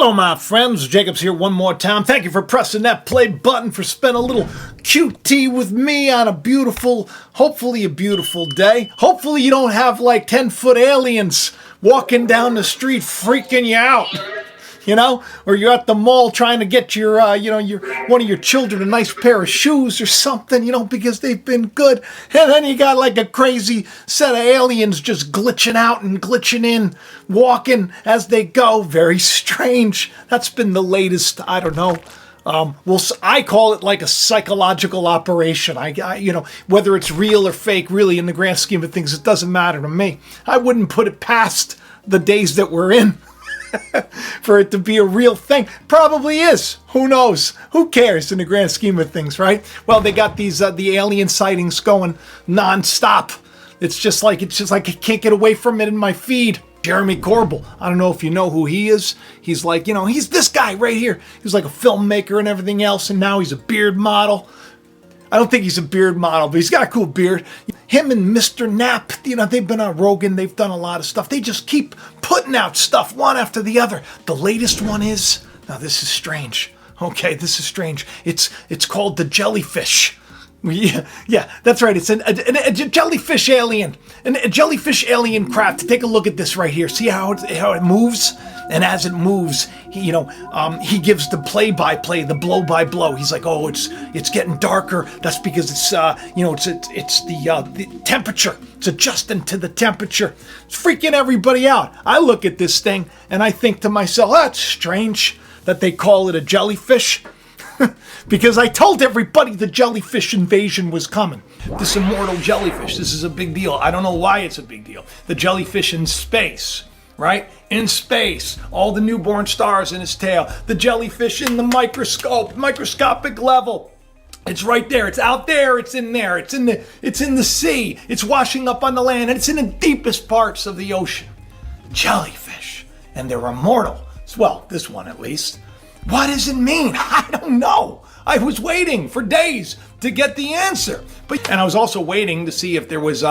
Hello, my friends. Jacob's here one more time. Thank you for pressing that play button, for spending a little QT with me on a beautiful, hopefully a beautiful day. Hopefully you don't have like 10-foot aliens walking down the street freaking you out. You know, or you're at the mall trying to get your, one of your children a nice pair of shoes or something, because they've been good. And then you got like a crazy set of aliens just glitching out and glitching in, walking as they go. Very strange. That's been the latest, I don't know. I call it like a psychological operation. Whether it's real or fake, really, in the grand scheme of things, it doesn't matter to me. I wouldn't put it past the days that we're in. For it to be a real thing. Probably is. Who knows? Who cares in the grand scheme of things, right? Well, they got these the alien sightings going non-stop. It's just like I can't get away from it in my feed. Jeremy Corbell. I don't know if you know who he is. He's like, he's this guy right here. He's like a filmmaker and everything else, and now he's a beard model. I don't think he's a beard model, but he's got a cool beard. Him and Mr. Knapp, they've been on Rogan. They've done a lot of stuff. They just keep putting out stuff one after the other. The latest one is, now this is strange. Okay, this is strange. It's called The Jellyfish. Yeah, that's right. It's a jellyfish alien. A jellyfish alien craft. Take a look at this right here. See how it moves? And as it moves, he gives the play-by-play, the blow-by-blow. He's like, oh, it's getting darker. That's because it's the temperature. It's adjusting to the temperature. It's freaking everybody out. I look at this thing and I think to myself, that's strange that they call it a jellyfish. Because I told everybody the jellyfish invasion was coming. This immortal jellyfish, this is a big deal. I don't know why it's a big deal. The jellyfish in space, right? In space, all the newborn stars in his tail. The jellyfish in the microscopic level. It's right there. It's out there. It's in there. It's in the sea. It's washing up on the land, and it's in the deepest parts of the ocean. Jellyfish, and they're immortal. Well, this one at least. What does it mean? I don't know. I was waiting for days to get the answer. And I was also waiting to see if there was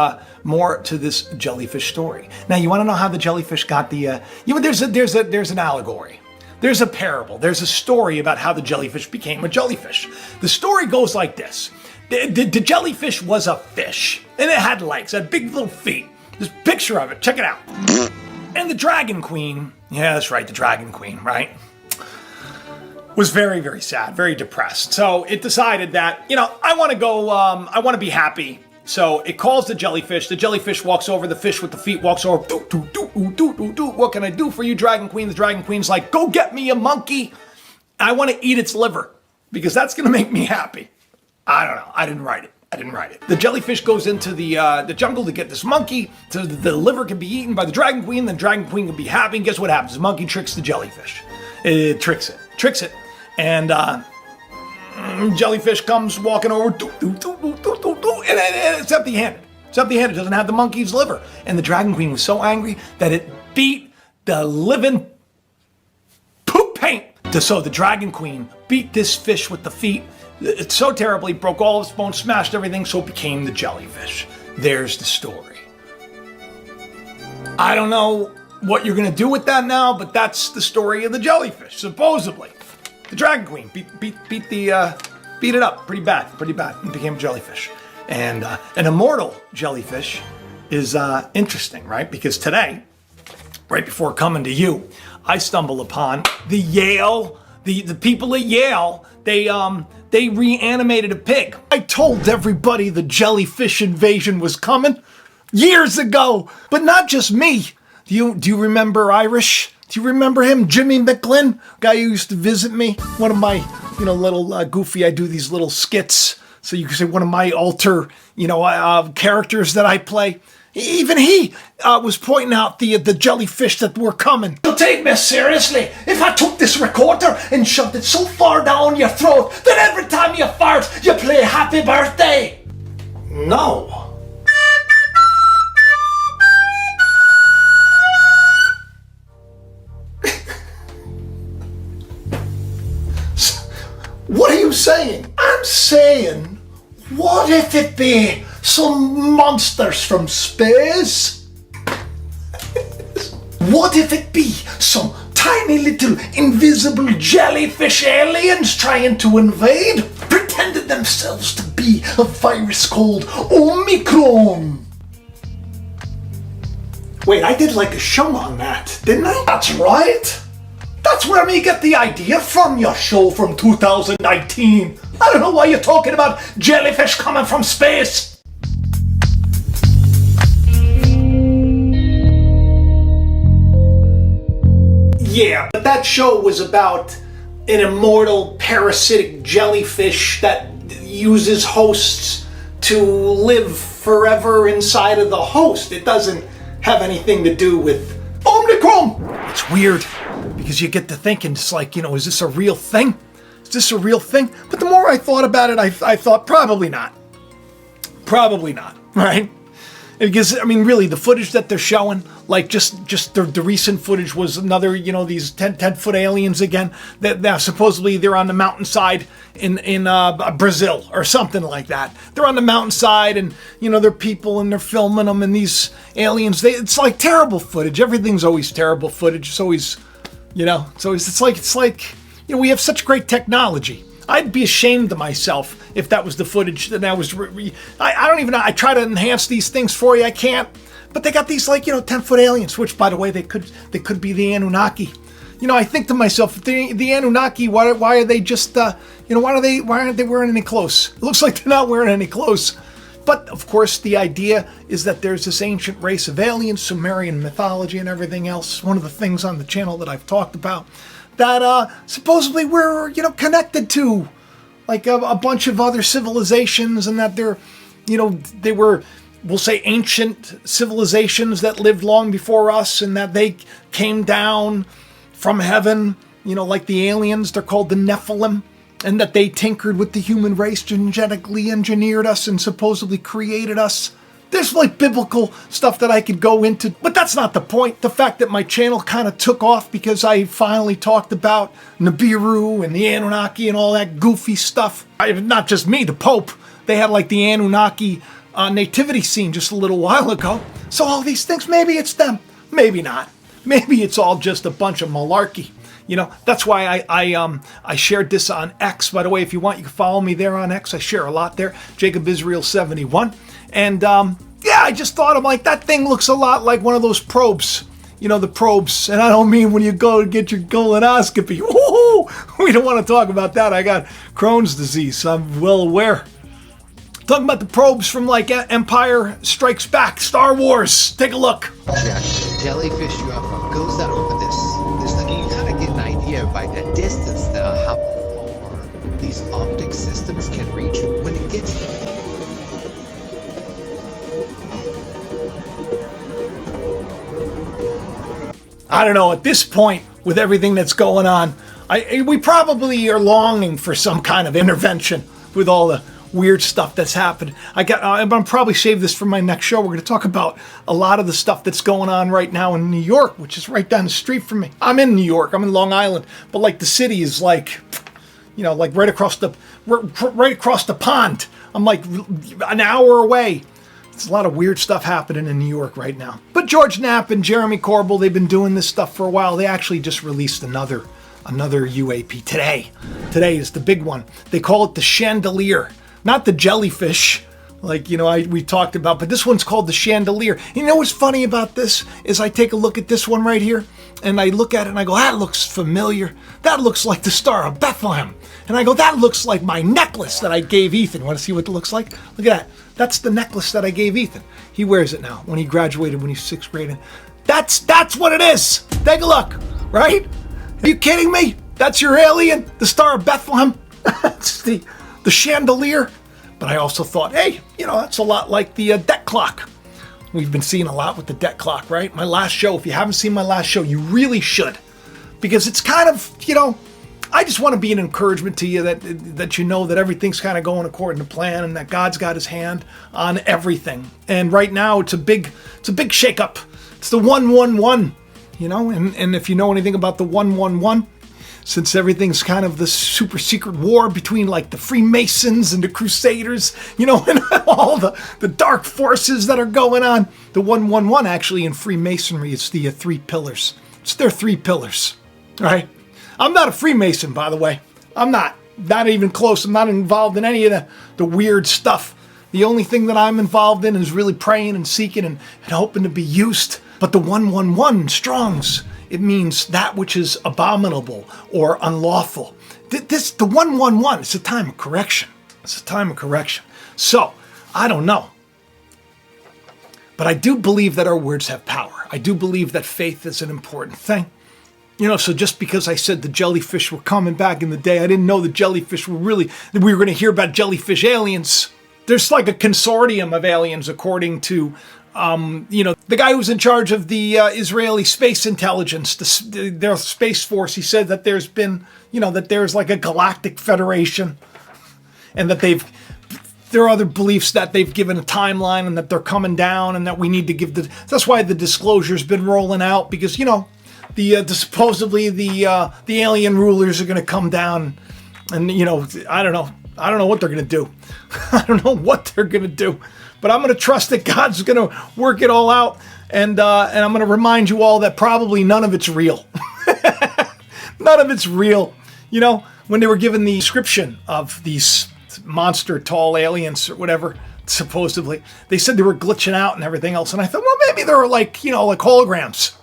more to this jellyfish story. Now, you want to know how the jellyfish got the... there's an allegory. There's a parable. There's a story about how the jellyfish became a jellyfish. The story goes like this. The jellyfish was a fish, and it had legs, it had big little feet. There's a picture of it. Check it out. And the dragon queen, yeah, that's right, the dragon queen, right? Was very, very sad, very depressed. So it decided that, I want to go, I want to be happy. So it calls the jellyfish. The jellyfish walks over. The fish with the feet walks over. What can I do for you, Dragon Queen? The Dragon Queen's like, go get me a monkey. I want to eat its liver because that's going to make me happy. I don't know. I didn't write it. The jellyfish goes into the jungle to get this monkey so the liver can be eaten by the Dragon Queen. The Dragon Queen can be happy. And guess what happens? The monkey tricks the jellyfish. It tricks it. And jellyfish comes walking over, and it's empty-handed. It's empty-handed. It doesn't have the monkey's liver. And the Dragon Queen was so angry that it beat the living poop paint. So the Dragon Queen beat this fish with the feet. It so terribly broke all of its bones, smashed everything, so it became the jellyfish. There's the story. I don't know what you're going to do with that now, but that's the story of the jellyfish, supposedly. The Dragon Queen beat it up pretty bad, and became a jellyfish. And an immortal jellyfish is interesting, right? Because today, right before coming to you, I stumble upon the Yale, the people at Yale. They reanimated a pig. I told everybody the jellyfish invasion was coming years ago, but not just me. Do you remember Irish? Do you remember him? Jimmy McGlynn, guy who used to visit me. One of my, little goofy, I do these little skits. So you can say one of my alter, characters that I play. Even he was pointing out the jellyfish that were coming. Don't take me seriously. If I took this recorder and shoved it so far down your throat that every time you fart, you play Happy Birthday. No. What are you saying? I'm saying, what if it be some monsters from space? What if it be some tiny little invisible jellyfish aliens trying to invade pretended themselves to be a virus called Omicron. Wait, I did like a show on that, didn't I? That's right. That's where me get the idea from, your show from 2019. I don't know why you're talking about jellyfish coming from space. Yeah, but that show was about an immortal parasitic jellyfish that uses hosts to live forever inside of the host. It doesn't have anything to do with Omicron. It's weird because you get to thinking, it's like, is this a real thing? Is this a real thing? But the more I thought about it, I thought probably not. Probably not, right? Because, really, the footage that they're showing, like just the recent footage was another, these 10-foot aliens again. That now supposedly they're on the mountainside in Brazil or something like that. They're on the mountainside and, they're people and they're filming them and these aliens, it's like terrible footage. Everything's always terrible footage. It's always, it's like, we have such great technology. I'd be ashamed of myself if that was the footage that I was. I don't even know. I try to enhance these things for you. I can't. But they got these 10-foot aliens, which, by the way, they could be the Anunnaki. I think to myself, the Anunnaki. Why are they just? Why aren't they wearing any clothes? It looks like they're not wearing any clothes. But of course, the idea is that there's this ancient race of aliens, Sumerian mythology, and everything else. One of the things on the channel that I've talked about. That supposedly we're, connected to, like a bunch of other civilizations, and that they're, they were, we'll say, ancient civilizations that lived long before us, and that they came down from heaven, like the aliens. They're called the NEPHILIM, and that they tinkered with the human race, genetically engineered us, and supposedly created us. There's biblical stuff that I could go into, but that's not the point. The fact that my channel kind of took off because I finally talked about Nibiru and the Anunnaki and all that goofy stuff. Not just me, the Pope. They had the Anunnaki nativity scene just a little while ago. So all these things, maybe it's them, maybe not. Maybe it's all just a bunch of malarkey. That's why I shared this on X. By the way, if you want, you can follow me there on X. I share a lot there. Jacob Israel 71. And I just thought, I'm like, that thing looks a lot like one of those probes. The probes. And I don't mean when you go to get your colonoscopy. Ooh, we don't want to talk about that. I got Crohn's disease, so I'm well aware. Talking about the probes from Empire Strikes Back, Star Wars. Take a look. Yeah, jellyfish UFO goes out over this. You kind of get an idea by the distance how far these optic systems can reach when it gets there. I don't know, at this point, with everything that's going on, we probably are longing for some kind of intervention with all the weird stuff that's happened. I'm probably save this for my next show. We're going to talk about a lot of the stuff that's going on right now in New York, which is right down the street from me. I'm in New York. I'm in Long Island, but the city is right across the pond. I'm an hour away. There's a lot of weird stuff happening in New York right now. But George Knapp and Jeremy Corbell, they've been doing this stuff for a while. They actually just released another UAP today. Today is the big one. They call it the chandelier, not the jellyfish, we talked about, but this one's called the chandelier. What's funny about this is I take a look at this one right here, and I look at it and I go, that looks familiar. That looks like the Star of Bethlehem. And I go, that looks like my necklace that I gave Ethan. Want to see what it looks like? Look at that. That's the necklace that I gave Ethan. He wears it now when he graduated when he's 6th grade. That's what it is. Take a look, right? Are you kidding me? That's your alien, the Star of Bethlehem. That's the chandelier. But I also thought, hey, that's a lot like the debt clock. We've been seeing a lot with the debt clock, right? My last show, if you haven't seen my last show, you really should. Because it's kind of, I just want to be an encouragement to you that that everything's kind of going according to plan and that God's got his hand on everything. And right now it's a big shakeup. It's the 111, and if you know anything about the 111, since everything's kind of the super secret war between the Freemasons and the Crusaders, and all the dark forces that are going on. The 111 actually in Freemasonry, it's the 3 pillars. It's their 3 pillars. right? I'm not a Freemason, by the way. I'm not even close. I'm not involved in any of the weird stuff. The only thing that I'm involved in is really praying and seeking and hoping to be used. But the 111 Strongs, it means that which is abominable or unlawful. The 111, it's a time of correction. It's a time of correction. So, I don't know. But I do believe that our words have power. I do believe that faith is an important thing. You know, so just because I said the jellyfish were coming back in the day, I didn't know the jellyfish were really, we were going to hear about jellyfish aliens. There's like a consortium of aliens, according to, the guy who's in charge of the Israeli space intelligence, their space force. He said that there's been, that there's like a galactic federation, and that there are other beliefs that they've given a timeline and that they're coming down, and that we need to give that's why the disclosure's been rolling out, because, supposedly the alien rulers are going to come down, and, I don't know what they're going to do. I don't know what they're going to do, but I'm going to trust that God's going to work it all out. And I'm going to remind you all that probably none of it's real. None of it's real. When they were given the description of these monster tall aliens or whatever, supposedly, they said they were glitching out and everything else. And I thought, well, maybe they're like holograms.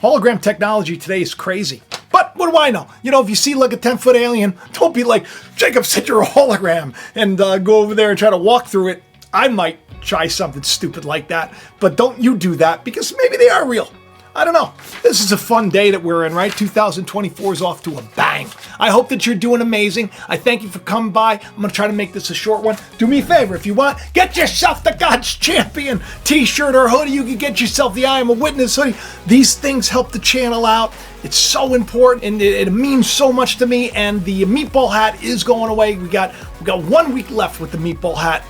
Hologram technology today is crazy. But what do I know? If you see like a 10-foot alien, don't be like, Jacob said you're a hologram, and go over there and try to walk through it. I might try something stupid like that, but don't you do that, because maybe they are real. I don't know. This is a fun day that we're in, right? 2024 is off to a bang. I hope that you're doing amazing. I thank you for coming by. I'm going to try to make this a short one. Do me a favor, if you want, get yourself the God's Champion t-shirt or hoodie. You can get yourself the I Am a Witness hoodie. These things help the channel out. It's so important, and it means so much to me. And the meatball hat is going away. We got 1 week left with the meatball hat.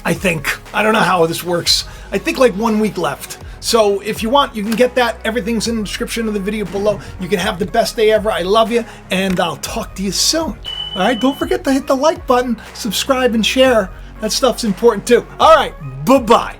I think. I don't know how this works. I think like 1 week left. So if you want, you can get that. Everything's in the description of the video below. You can have the best day ever. I love you, and I'll talk to you soon. All right, don't forget to hit the like button, subscribe, and share. That stuff's important too. All right, bye-bye.